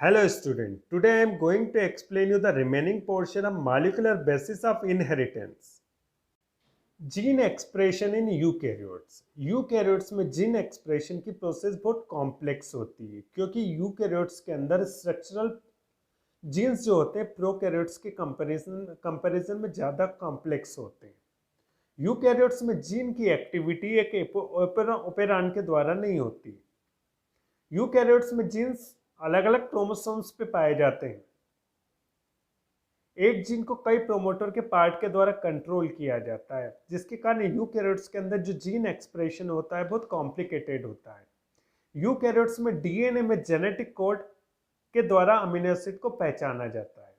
Hello student, today I am going to explain you the remaining portion of molecular basis of inheritance. Gene expression in eukaryotes. Eukaryotes में gene expression की process बहुत complex होती है क्योंकि eukaryotes के अंदर structural genes जो होते हैं प्रोकैरियोट्स के कंपैरिजन में ज़्यादा कॉम्प्लेक्स होते हैं। यूकैरियोट्स में जीन की एक्टिविटी एक ओपेरान के द्वारा नहीं होती। यूकैरियोट्स में जीन्स अलग अलग क्रोमोसोम्स पे पाए जाते हैं। एक जीन को कई प्रोमोटर के पार्ट के द्वारा कंट्रोल किया जाता है, जिसके कारण यूकैरियोट्स के अंदर जो जीन एक्सप्रेशन होता है बहुत कॉम्प्लिकेटेड होता है। यूकैरियोट्स में डीएनए में जेनेटिक कोड के द्वारा अमीनो एसिड को पहचाना जाता है।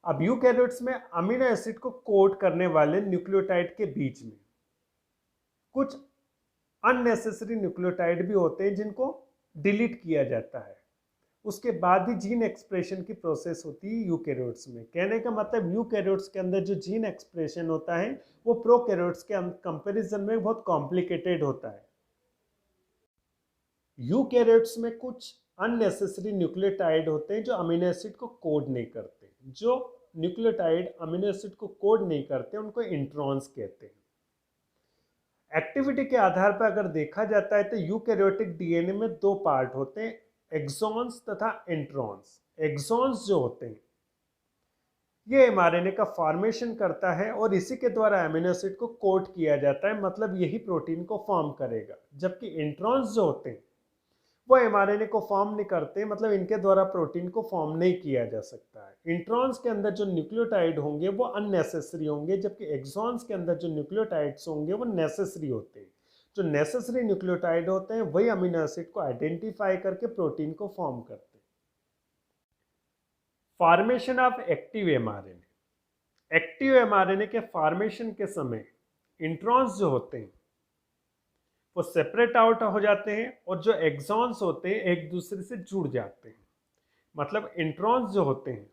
अब यूकैरियोट्स में अमीनो एसिड को कोड करने वाले न्यूक्लियोटाइड के बीच में कुछ अननेसेसरी न्यूक्लियोटाइड भी होते हैं जिनको डिलीट किया जाता है। उसके बाद ही जीन एक्सप्रेशन की प्रोसेस होती है यूकैरियोट्स में। कहने का मतलब यूकैरियोट्स के अंदर जो जीन एक्सप्रेशन होता है वो प्रोकैरियोट्स के कंपैरिजन में बहुत कॉम्प्लिकेटेड होता है। यूकैरियोट्स में कुछ अननेसेसरी न्यूक्लियोटाइड होते हैं जो अमीनो एसिड को कोड नहीं करते। जो न्यूक्लियोटाइड अमीनो एसिड को कोड नहीं करते उनको इंट्रॉन्स कहते हैं। एक्टिविटी के आधार पर अगर देखा जाता है तो यूकैरियोटिक डीएनए में दो पार्ट होते हैं, एक्सॉन्स तथा इंट्रॉन्स। एक्सॉन्स जो होते हैं ये एमआरएनए का फॉर्मेशन करता है और इसी के द्वारा अमीनो एसिड को कोड किया जाता है, मतलब यही प्रोटीन को फॉर्म करेगा। जबकि इंट्रॉन्स जो होते हैं वो एमआरएनए को फॉर्म नहीं करते, मतलब इनके द्वारा प्रोटीन को फॉर्म नहीं किया जा सकता है। इंट्रॉन्स के अंदर जो न्यूक्लियोटाइड होंगे वो अननेसेसरी होंगे, जबकि एक्सॉन्स के अंदर जो न्यूक्लियोटाइड्स होंगे वो नेसेसरी होते हैं। जो नेसेसरी न्यूक्लियोटाइड होते हैं वही अमीनो एसिड को आइडेंटिफाई करके प्रोटीन को फॉर्म करते हैं। Formation of active mRNA. Active mRNA के फॉर्मेशन के समय इंट्रॉन्स जो होते हैं वो सेपरेट आउट हो जाते हैं और जो एक्सॉन्स होते हैं एक दूसरे से जुड़ जाते हैं। मतलब इंट्रॉन्स जो होते हैं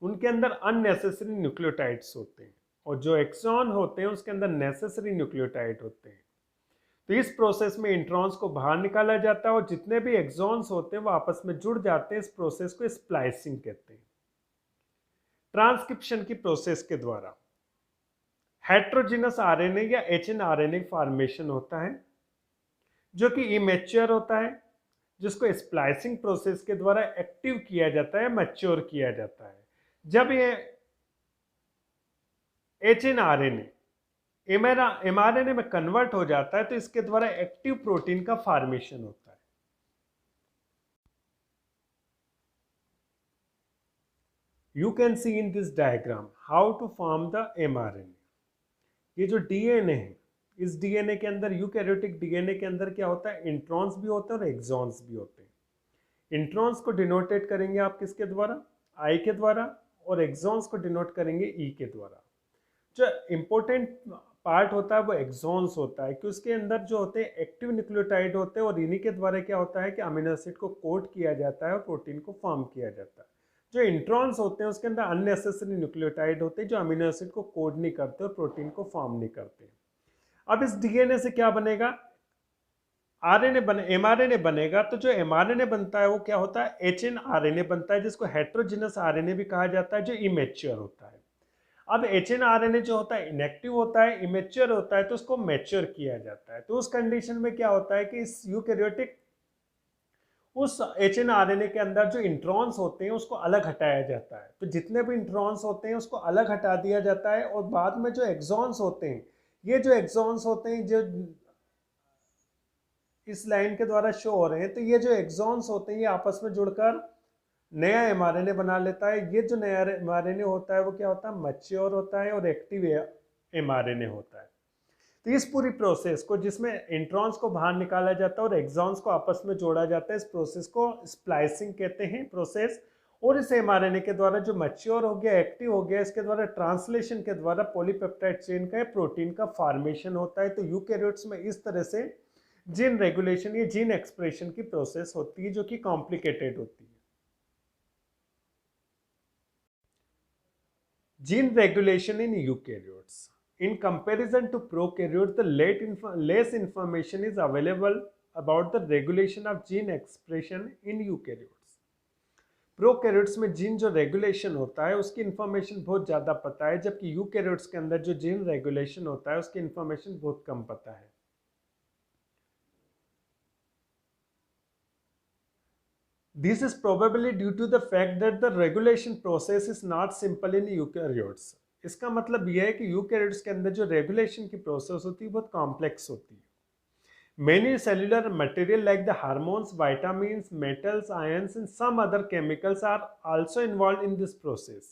उनके अंदर अननेसेसरी न्यूक्लियोटाइड्स होते हैं और जो एक्सॉन होते हैं उसके अंदर नेसेसरी न्यूक्लियोटाइड होते हैं। तो इस प्रोसेस में इंट्रॉन्स को बाहर निकाला जाता है और जितने भी एक्सॉन्स होते हैं वो आपस में जुड़ जाते हैं। इस प्रोसेस को स्प्लाइसिंग कहते हैं। ट्रांसक्रिप्शन की प्रोसेस के द्वारा हेट्रोजिनस आरएनए या एचएनआरएनए फॉर्मेशन होता है जो कि इमेच्योर होता है, जिसको स्प्लाइसिंग प्रोसेस के द्वारा एक्टिव किया जाता है, मैच्योर किया जाता है। जब ये एचएनआरएनए एमआरएनए में कन्वर्ट हो जाता है तो इसके द्वारा एक्टिव प्रोटीन का फॉर्मेशन होता है। You can see in this diagram how to form the mRNA. ये जो डीएनए है, इस डीएनए के अंदर यूकैरियोटिक डीएनए के अंदर क्या होता है, इंट्रॉन्स भी होते हैं और एक्सॉन्स भी होते हैं। इंट्रॉन्स को डिनोटेट करेंगे आप किसके द्वारा, आई के द्वारा, और एक्सॉन्स को डिनोट करेंगे ई के द्वारा। जो इम्पोर्टेंट पार्ट होता है वो एक्सॉन्स होता है कि उसके अंदर जो होते हैं एक्टिव न्यूक्लियोटाइड होते हैं और इन्हीं के द्वारा क्या होता है कि अमीनो एसिड को कोड किया जाता है और प्रोटीन को फॉर्म किया जाता है। जो इंट्रॉन्स होते हैं उसके अंदर अननेसेसरी न्यूक्लियोटाइड होते हैं जो अमीनो एसिड को कोड नहीं करते और प्रोटीन को फॉर्म नहीं करते। अब इस डीएनए से क्या बनेगा, एमआरएनए बनेगा। तो जो एमआरएनए बनता है वो क्या होता है, एचएनआरएनए बनता है, जिसको हेट्रोजिनस आरएनए भी कहा जाता है, जो इमेच्योर होता है। अब एचएनआरएनए जो होता है इनएक्टिव होता है, इमेच्योर होता है, तो उसको मैच्योर किया जाता है। तो उस कंडीशन में क्या होता है कि इस यूकैरियोटिक उस एचएनआरएनए के अंदर जो इंट्रॉन्स होते हैं उसको अलग हटाया जाता है। तो जितने भी इंट्रॉन्स होते हैं उसको अलग हटा दिया जाता है और बाद में जो एक्सॉन्स होते हैं, ये जो एक्सॉन्स होते हैं जो इस लाइन के द्वारा शो हो रहे हैं, तो ये जो एक्सॉन्स होते हैं ये आपस में जुड़कर नया एमआरएनए बना लेता है। ये जो नया एमआरएनए होता है वो क्या होता है, मैच्योर होता है और एक्टिव एमआरएनए होता है। तो इस पूरी प्रोसेस को, जिसमें इंट्रॉन्स को बाहर निकाला जाता है और एक्सॉन्स को आपस में जोड़ा जाता है, इस प्रोसेस को स्प्लाइसिंग कहते हैं प्रोसेस। और इस एमआरएनए के द्वारा जो मैच्योर हो गया, एक्टिव हो गया, इसके द्वारा ट्रांसलेशन के द्वारा पॉलीपेप्टाइड चेन का प्रोटीन का फॉर्मेशन होता है। तो यूकैरियोट्स में इस तरह से जीन रेगुलेशन या जीन एक्सप्रेशन की प्रोसेस होती है जो कि कॉम्प्लिकेटेड होती है। Gene regulation in eukaryotes. In comparison to prokaryotes, the less information is available about the regulation of gene expression in eukaryotes. Prokaryotes में जीन जो रेगुलेशन होता है उसकी इंफॉर्मेशन बहुत ज़्यादा पता है, जबकि यूकैरियोट्स के अंदर जो जीन रेगुलेशन होता है उसकी इंफॉर्मेशन बहुत कम पता है. This is probably due to the fact that the regulation process is not simple in eukaryotes. इसका मतलब यह है कि यूकैरियोट्स के अंदर जो रेगुलेशन की प्रोसेस होती है बहुत कॉम्प्लेक्स होती है. Many cellular material like the hormones, vitamins, metals, ions and some other chemicals are also involved in this process.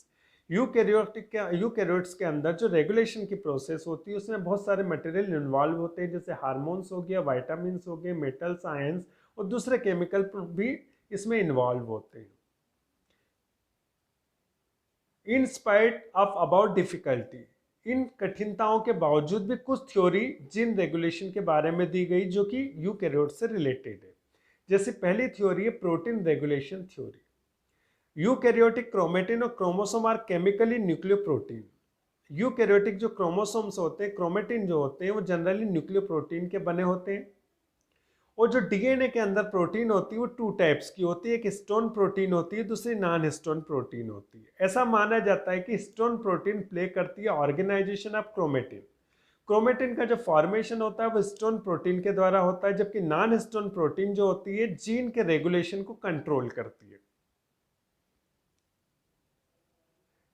Eukaryotes के अंदर जो रेगुलेशन की प्रोसेस होती है उसमें बहुत सारे मटेरियल इन्वॉल्व होते हैं, जैसे हार्मोन्स हो गया, वाइटामिन्स हो गए, मेटल्स, आयंस और दूसरे केमिकल भी इसमें इन्वॉल्व होते हैं. In spite of about difficulty, इन कठिनताओं के बावजूद भी कुछ थ्योरी जीन रेगुलेशन के बारे में दी गई जो कि यूकैरियोट से रिलेटेड है. जैसे पहली थ्योरी है protein regulation theory. Eukaryotic chromatin और chromosome are chemically nucleoprotein. Eukaryotic जो क्रोमोसोम्स होते हैं, क्रोमेटिन जो होते हैं, वो जनरली न्यूक्लियोप्रोटीन के बने होते हैं. और जो डीएनए के अंदर प्रोटीन होती है वो टू टाइप्स की होती है, एक हिस्टोन प्रोटीन होती है, दूसरी नॉन हिस्टोन प्रोटीन होती है. ऐसा माना जाता है कि हिस्टोन प्रोटीन प्ले करती है ऑर्गेनाइजेशन ऑफ क्रोमेटिन. क्रोमेटिन का जो फॉर्मेशन होता है वो हिस्टोन प्रोटीन के द्वारा होता है, जबकि नॉन हिस्टोन प्रोटीन जो होती है जीन के रेगुलेशन को कंट्रोल करती है.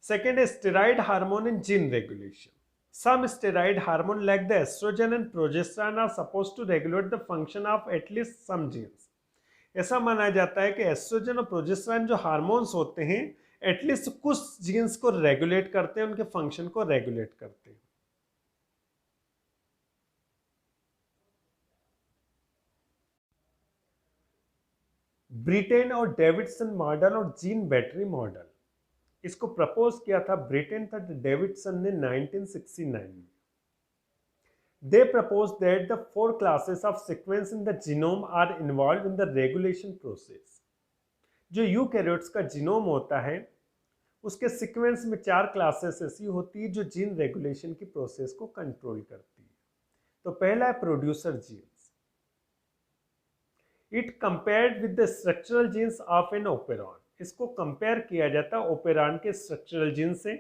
सेकेंड है steroid hormone in gene regulation. Some steroid hormone like the estrogen and progesterone are supposed to regulate the function of at least some genes. ऐसा माना जाता है कि एस्ट्रोजन और प्रोजेस्टेरोन जो हार्मोन्स होते हैं एटलीस्ट कुछ जीन्स को रेगुलेट करते हैं, उनके फंक्शन को रेगुलेट करते हैं. ब्रिटेन और डेविडसन मॉडल और जीन बैटरी मॉडल, इसको प्रपोज किया था ब्रिटेन था डेविडसन ने 1969 में. They proposed that the 4 classes of sequence in the genome are involved in the regulation process. जो यूकैरियोट्स का जीनोम होता है उसके सीक्वेंस में 4 क्लासेस ऐसी होती है जो जीन रेगुलेशन की प्रोसेस को कंट्रोल करती है. तो पहला है producer genes. It compared with the structural genes of an operon. इसको कंपेयर किया जाता है ओपेरॉन के स्ट्रक्चरल जीन से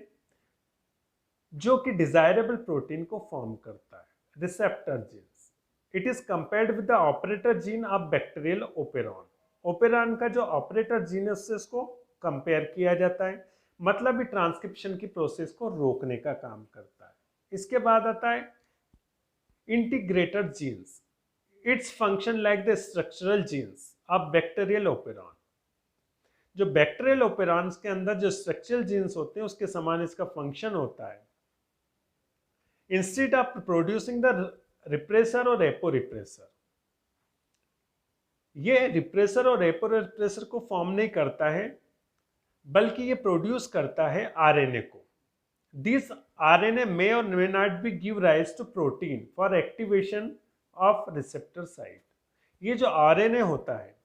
जो कि डिजायरेबल प्रोटीन को फॉर्म करता है, receptor genes. It is compared with the operator gene of bacterial operon. Operon का जो ऑपरेटर जीन है उससे इसको कंपेयर किया जाता है, मतलब ये ट्रांसक्रिप्शन की प्रोसेस को रोकने का काम करता है. इसके बाद आता है integrated genes. Its function like the structural genes of bacterial operon. जो बैक्टीरियल ओपेरॉन्स के अंदर जो स्ट्रक्चरल जीन्स होते हैं उसके समान इसका फंक्शन होता है. Instead of producing the repressor और एपो रिप्रेसर, ये रिप्रेसर और एपो रिप्रेसर को फॉर्म नहीं करता है बल्कि ये प्रोड्यूस करता है आरएनए को. दिस आरएनए मे और may not be give rise to protein for activation of receptor site. ये जो आरएनए होता है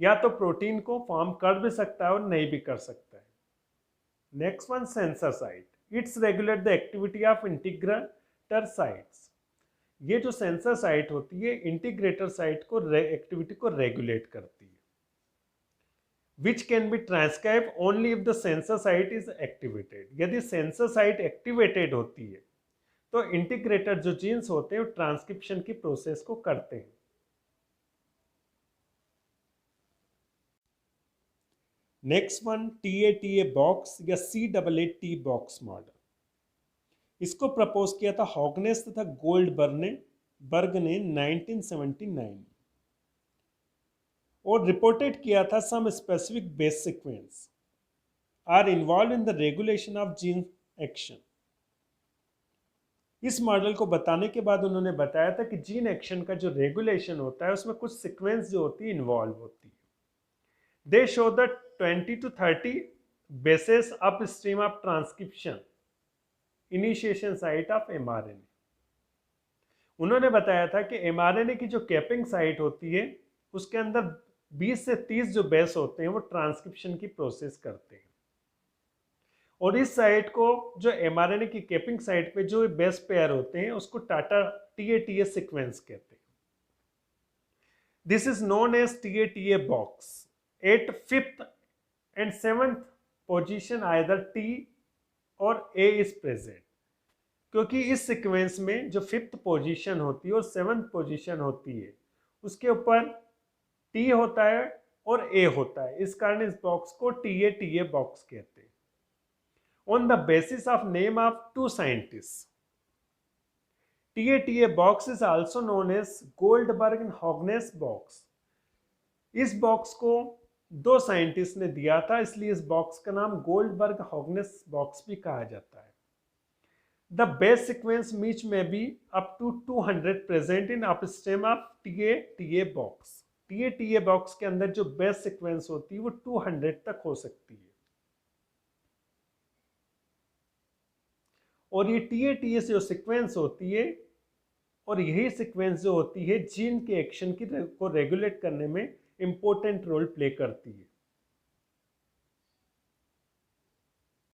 या तो प्रोटीन को फॉर्म कर भी सकता है और नहीं भी कर सकता है. Next one sensor site. It's regulate the activity of integrator sites. ये जो सेंसर साइट होती है इंटीग्रेटर साइट को एक्टिविटी को रेगुलेट करती है, which can be transcribe only if the sensor site is activated. यदि सेंसर साइट एक्टिवेटेड होती है तो इंटीग्रेटर जो जीन्स होते हैं वो ट्रांसक्रिप्शन की प्रोसेस को करते हैं. नेक्स्ट वन TA बॉक्स या CAAT बॉक्स मॉडल. इसको प्रपोज किया था हॉगनेस तथा गोल्डबर्ग ने 1979 और रिपोर्टेड किया था some specific base sequence are involve in the regulation of gene action. इस मॉडल को बताने के बाद उन्होंने बताया था कि जीन एक्शन का जो रेगुलेशन होता है उसमें कुछ सीक्वेंस जो होती है इन्वॉल्व होती है. दे show the 20 to 30 bases upstream of transcription initiation site of mRNA. उन्होंने बताया था कि mRNA की जो कैपिंग साइट होती है उसके अंदर 20 से 30 जो बेस होते हैं वो ट्रांसक्रिप्शन की प्रोसेस करते हैं. और इस साइट को जो mRNA की कैपिंग साइट पे जो बेस पेयर होते हैं उसको TATA सीक्वेंस कहते हैं. This is known as TA box. At fifth and seventh position either T और A इज प्रेजेंट, क्योंकि इस सीक्वेंस में जो फिफ्थ पोजीशन होती है और सेवंथ पोजीशन होती है उसके ऊपर T होता है और A होता है, इस कारण इस बॉक्स को TA बॉक्स कहते हैं। On the basis of name of two scientist, TA box is also known as Goldberg and Hognes box। इस बॉक्स को दो साइंटिस्ट ने दिया था, इसलिए इस बॉक्स का नाम गोल्डबर्ग हॉगनेस बॉक्स भी कहा जाता है। The base sequence which may be up to 200 present in upstream of TA box. TA box के अंदर जो बेस सीक्वेंस होती है वो 200 तक हो सकती है। और ये TA से जो सीक्वेंस होती है और यही सीक्वेंस जो होती है जीन के एक्शन की को रेगुलेट करने में इंपॉर्टेंट रोल प्ले करती है।